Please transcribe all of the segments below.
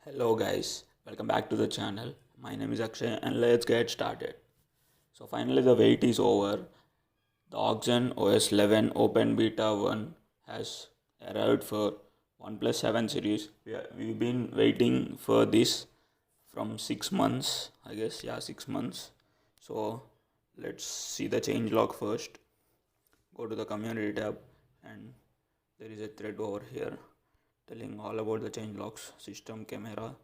Hello guys, welcome back to the channel. My name is Akshay and let's get started. So finally the wait is over. The Oxygen OS 11 Open Beta 1 has arrived for OnePlus 7 series. We've been waiting for this from 6 months, I guess. Yeah, 6 months. So let's see the changelog first. Go to the community tab and there is a thread over here telling all about the changelogs, system, camera,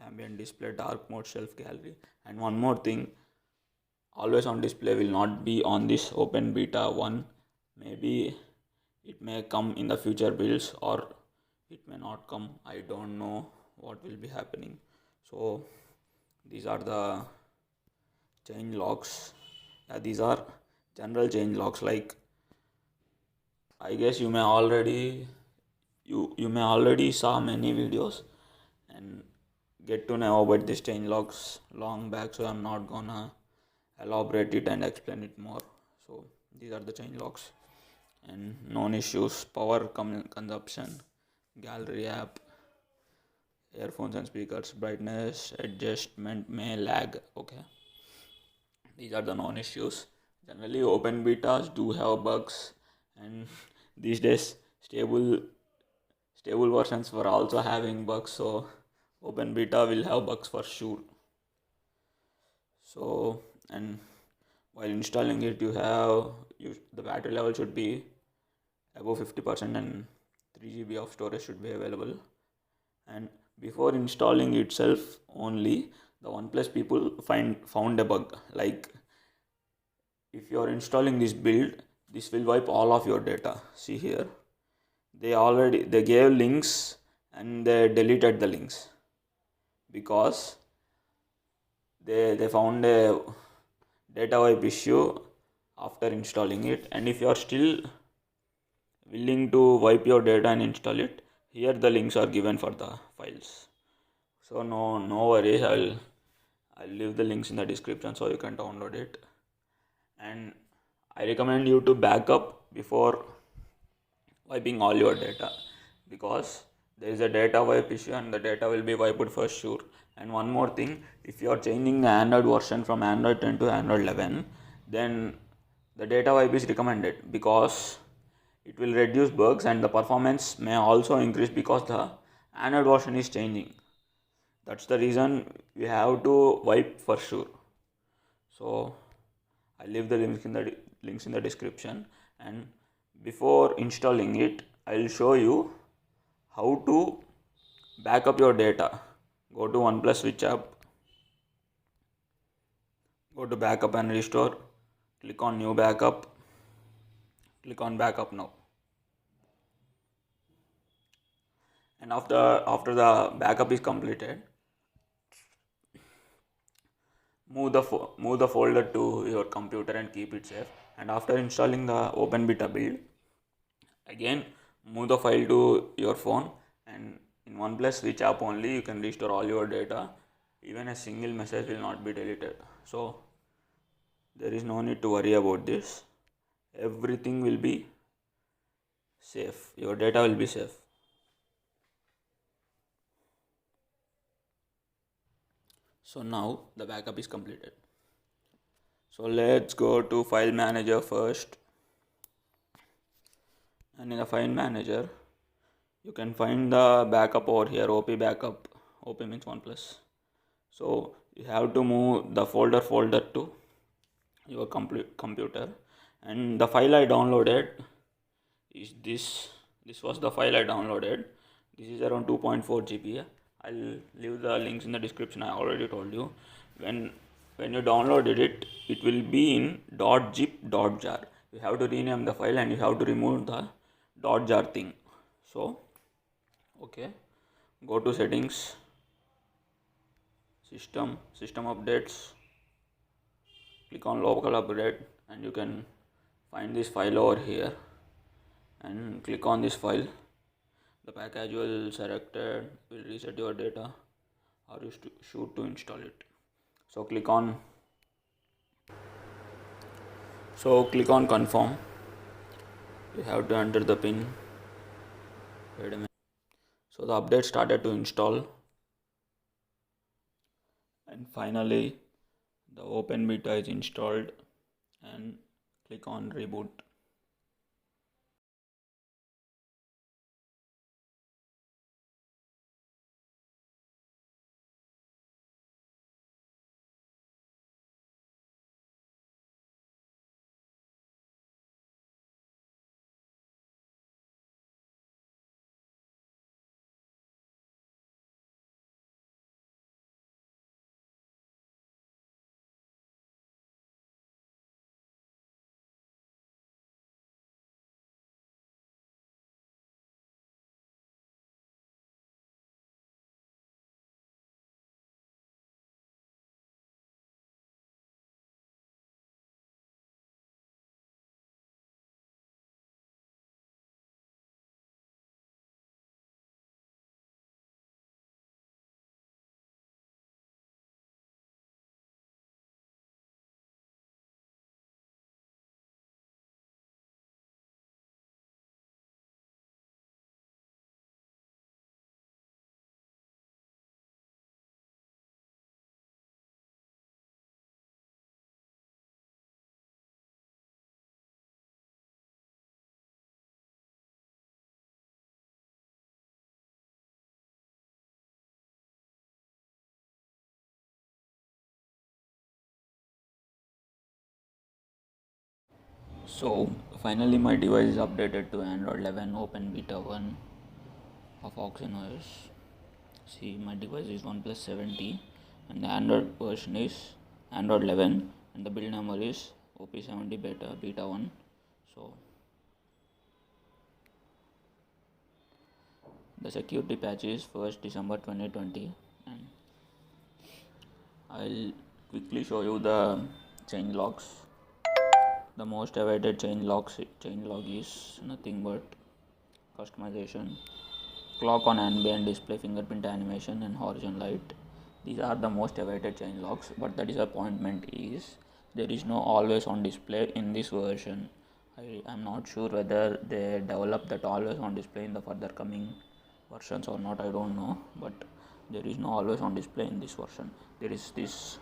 ambient display, dark mode, shelf gallery. And one more thing, always on display will not be on this open beta 1. Maybe it may come in the future builds or it may not come. I don't know what will be happening. So these are the change logs. Yeah, these are general change logs. Like I guess you may already saw many videos and get to know about these change logs long back, so I'm not gonna elaborate it and explain it more. So these are the change logs and known issues: power consumption, gallery app, earphones and speakers, brightness adjustment may lag. Okay, these are the known issues. Generally open betas do have bugs, and these days stable versions were also having bugs, so open beta will have bugs for sure. So, and while installing it, the battery level should be above 50% and 3 GB of storage should be available. And before installing itself only, the OnePlus people found a bug. Like if you are installing this build, this will wipe all of your data. See here, they gave links and they deleted the links because they found a data wipe issue after installing it. And if you are still willing to wipe your data and install it, here the links are given for the files. So no worries, I'll leave the links in the description so you can download it. And I recommend you to back up before wiping all your data, because there is a data wipe issue and the data will be wiped for sure. And one more thing, if you are changing the Android version from Android 10 to Android 11, then the data wipe is recommended because it will reduce bugs and the performance may also increase because the Android version is changing. That's the reason we have to wipe for sure. So I'll leave the links in the description. And before installing it, I'll show you how to back up your data. Go to OnePlus Switch app, go to backup and restore, click on new backup, click on backup now. And after the backup is completed, move the folder to your computer and keep it safe. And after installing the open beta build, again move the file to your phone, and in OnePlus Switch app only you can restore all your data. Even a single message will not be deleted. So there is no need to worry about this. Everything will be safe. Your data will be safe. So now the backup is completed. So let's go to file manager first. And in the file manager, you can find the backup over here, OP backup. OP means OnePlus. So you have to move the folder to your computer. And the file I downloaded is this. This was the file I downloaded. This is around 2.4 GB. I'll leave the links in the description. I already told you. When you downloaded it, it will be in .zip.jar. You have to rename the file and you have to remove the .jar thing. So okay, go to settings, system updates, click on local update, and you can find this file over here and click on this file. The package will selected will reset your data or you should to install it. So click on confirm. You have to enter the pin. Wait a minute. So the update started to install. And finally, the open beta is installed, and click on reboot. So finally my device is updated to Android 11 Open Beta 1 of OxygenOS. See, my device is OnePlus 7T and the Android version is Android 11 and the build number is OP70 Beta 1. So the security patch is 1st December 2020, and I'll quickly show you the change logs. The most awaited change log is nothing but customization, clock on ambient display, fingerprint animation, and horizon light. These are the most awaited change logs, but the disappointment is there is no always on display in this version. I am not sure whether they develop that always on display in the further coming versions or not, I don't know, but there is no always on display in this version. There is this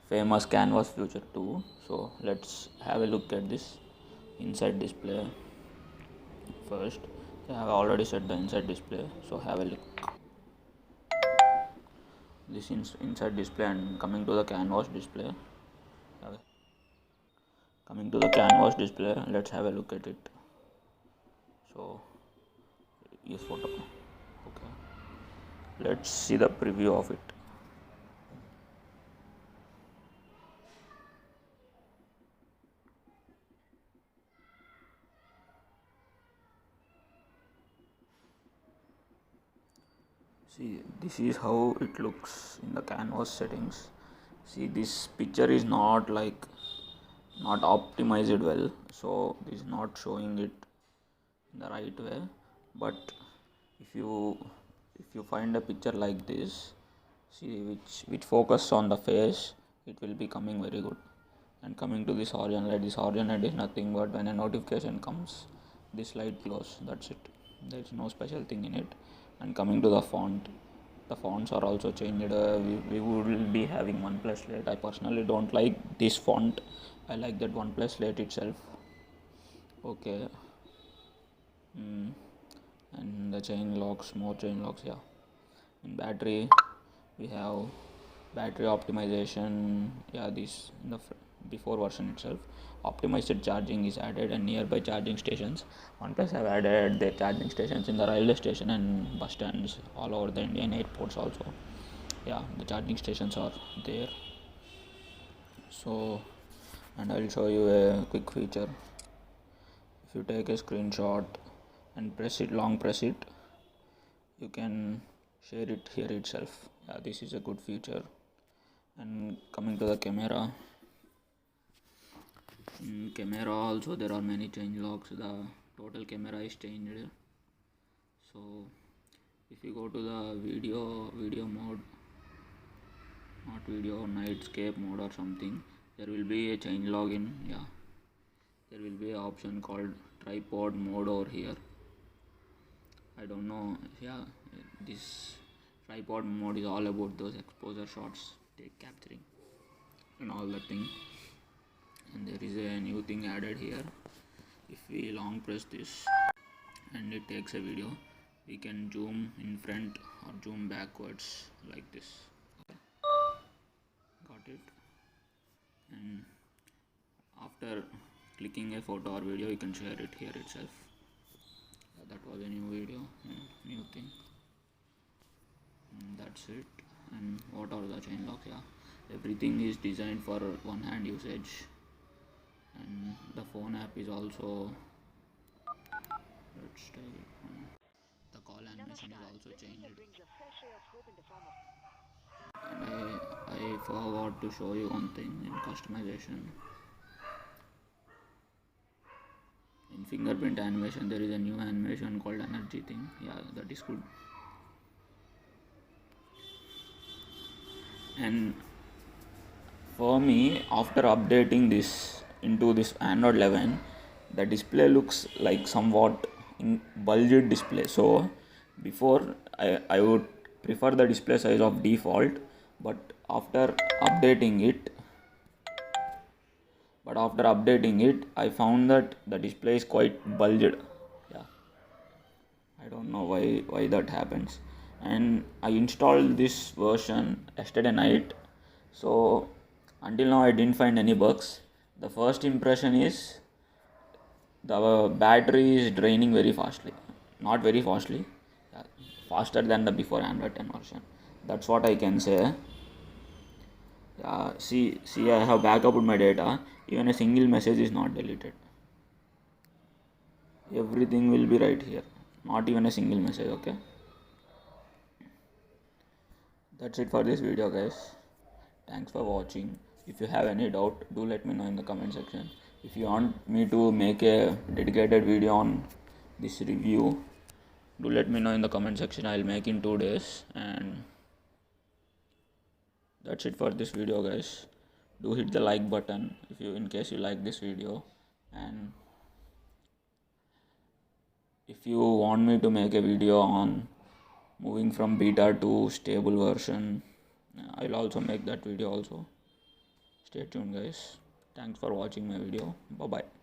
famous canvas feature too, so let's have a look at this inside display first. I have already set the inside display, so have a look. This inside display, and coming to the canvas display. Coming to the canvas display, let's have a look at it. So use photo. Okay, let's see the preview of it. See, this is how it looks in the canvas settings. See, this picture is not optimized well, so this is not showing it in the right way. But if you find a picture like this, see, which focus on the face, it will be coming very good. And coming to this horizon light is nothing but when a notification comes, this light glows, that's it. There is no special thing in it. And coming to the fonts are also changed. We will be having OnePlus Lite. I personally don't like this font. I like that OnePlus Lite itself. Okay. And the more chain locks, yeah. In battery, we have battery optimization. Yeah, this in the before version itself. Optimized charging is added, and nearby charging stations. OnePlus have added their charging stations in the railway station and bus stands all over the Indian airports also. Yeah, the charging stations are there. So, and I'll show you a quick feature. If you take a screenshot and long press it, you can share it here itself. Yeah, this is a good feature. And coming to the camera, in camera also there are many change logs. The total camera is changed. So if you go to the video mode, not video, nightscape mode or something, there will be a change log in. Yeah, there will be an option called tripod mode over here. I don't know. Yeah, this tripod mode is all about those exposure shots, take capturing and all that thing. And there is a new thing added here. If we long press this and it takes a video, we can zoom in front or zoom backwards like this. Okay. Got it. And after clicking a photo or video, you can share it here itself. That was a new video, new thing. And that's it. And what are the chain locks? Yeah, everything is designed for one hand usage. And the phone app is also, let's take it. The call animation is also changed. And I forgot to show you one thing in customization. In fingerprint animation, there is a new animation called energy thing. Yeah, that is good. And for me, after updating this into this Android 11, the display looks like somewhat bulged display. So before I would prefer the display size of default, but after updating it I found that the display is quite bulged. Yeah, I don't know why that happens. And I installed this version yesterday night, so until now I didn't find any bugs. The first impression is the battery is draining very fastly. Not very fastly, yeah, faster than the before Android 10 version. That's what I can say. See, I have backup my data. Even a single message is not deleted. Everything will be right here. Not even a single message, okay? That's it for this video, guys. Thanks for watching. If you have any doubt, do let me know in the comment section. If you want me to make a dedicated video on this review, do let me know in the comment section. I'll make in 2 days. And that's it for this video, guys. Do hit the like button in case you like this video, and if you want me to make a video on moving from beta to stable version, I'll also make that video also. Stay tuned, guys. Thanks for watching my video. Bye bye.